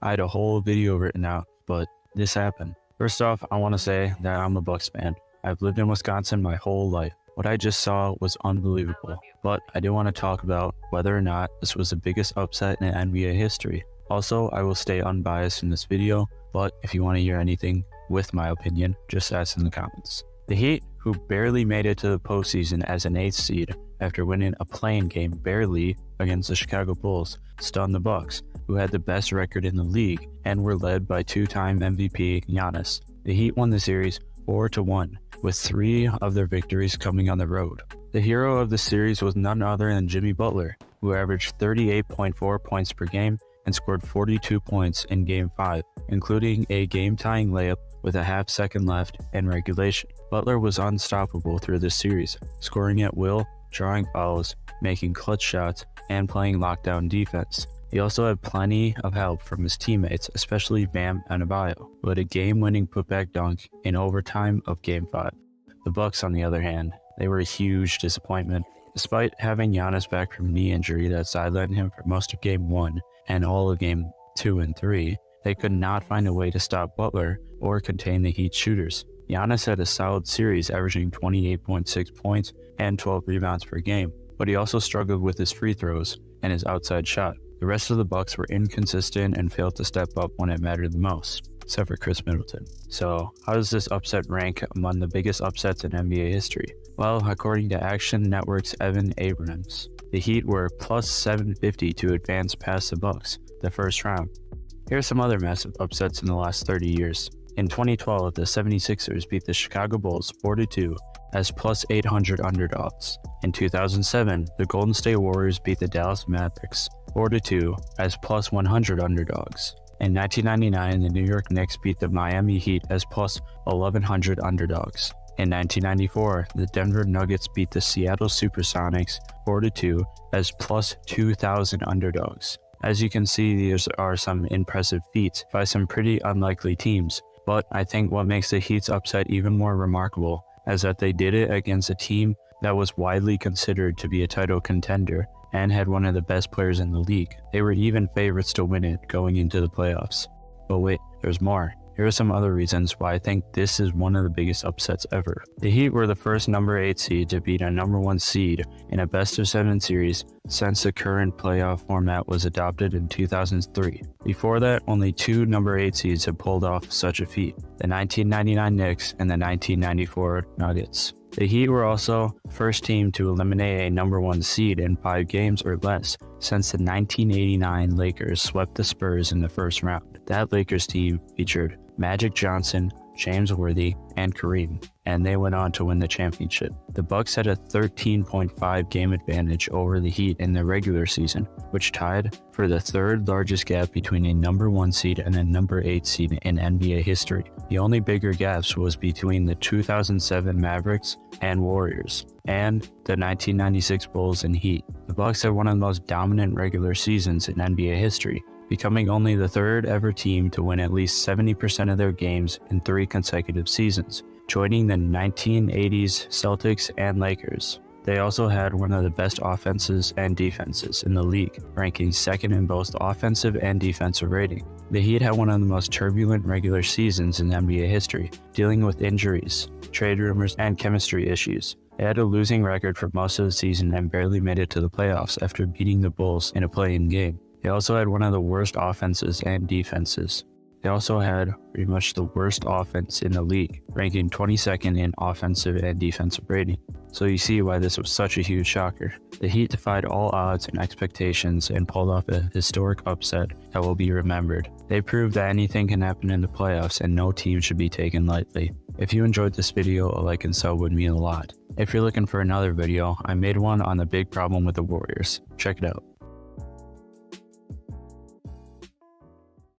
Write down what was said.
I had a whole video written out, but this happened. First off, I want to say that I'm a Bucks fan. I've lived in Wisconsin my whole life. What I just saw was unbelievable, but I do want to talk about whether or not this was the biggest upset in NBA history. Also, I will stay unbiased in this video, but if you want to hear anything with my opinion, just ask in the comments. The Heat, who barely made it to the postseason as an 8th seed after winning a play-in game barely against the Chicago Bulls, stunned the Bucks, who had the best record in the league and were led by two-time MVP Giannis. The Heat won the series 4-1, with 3 of their victories coming on the road. The hero of the series was none other than Jimmy Butler, who averaged 38.4 points per game and scored 42 points in Game 5, including a game-tying layup with a half-second left in regulation. Butler was unstoppable through this series, scoring at will, drawing fouls, making clutch shots, and playing lockdown defense. He also had plenty of help from his teammates, especially Bam Adebayo, who had a game-winning putback dunk in overtime of Game 5. The Bucks, on the other hand, they were a huge disappointment. Despite having Giannis back from knee injury that sidelined him for most of Game 1 and all of Game 2 and 3, they could not find a way to stop Butler or contain the Heat shooters. Giannis had a solid series, averaging 28.6 points and 12 rebounds per game, but he also struggled with his free throws and his outside shot. The rest of the Bucks were inconsistent and failed to step up when it mattered the most, except for Chris Middleton. So, how does this upset rank among the biggest upsets in NBA history? Well, according to Action Network's Evan Abrams, the Heat were plus 750 to advance past the Bucks, the first round. Here are some other massive upsets in the last 30 years. In 2012, the 76ers beat the Chicago Bulls 4-2 as plus 800 underdogs. In 2007, the Golden State Warriors beat the Dallas Mavericks 4-2 as plus 100 underdogs. In 1999, the New York Knicks beat the Miami Heat as plus 1100 underdogs. In 1994, the Denver Nuggets beat the Seattle Supersonics 4-2 as plus 2,000 underdogs. As you can see, these are some impressive feats by some pretty unlikely teams, but I think what makes the Heat's upset even more remarkable is that they did it against a team that was widely considered to be a title contender and had one of the best players in the league. They were even favorites to win it going into the playoffs. But wait, there's more. Here are some other reasons why I think this is one of the biggest upsets ever. The Heat were the first number 8 seed to beat a number 1 seed in a best-of-7 series since the current playoff format was adopted in 2003. Before that, only 2 number 8 seeds had pulled off such a feat, the 1999 Knicks and the 1994 Nuggets. The Heat were also the first team to eliminate a number 1 seed in 5 games or less since the 1989 Lakers swept the Spurs in the first round. That Lakers team featured Magic Johnson, James Worthy, and Kareem, and they went on to win the championship. The Bucks had a 13.5 game advantage over the Heat in the regular season, which tied for the 3rd largest gap between a number 1 seed and a number 8 seed in NBA history. The only bigger gaps was between the 2007 Mavericks and Warriors, and the 1996 Bulls and Heat. The Bucks had one of the most dominant regular seasons in NBA history, becoming only the 3rd ever team to win at least 70% of their games in 3 consecutive seasons, joining the 1980s Celtics and Lakers. They also had one of the best offenses and defenses in the league, ranking 2nd in both offensive and defensive rating. The Heat had one of the most turbulent regular seasons in NBA history, dealing with injuries, trade rumors, and chemistry issues. They had a losing record for most of the season and barely made it to the playoffs after beating the Bulls in a play-in game. They also had one of the worst offenses and defenses. They also had pretty much the worst offense in the league, ranking 22nd in offensive and defensive rating. So you see why this was such a huge shocker. The Heat defied all odds and expectations and pulled off a historic upset that will be remembered. They proved that anything can happen in the playoffs and no team should be taken lightly. If you enjoyed this video, a like and sub would mean a lot. If you're looking for another video, I made one on the big problem with the Warriors. Check it out.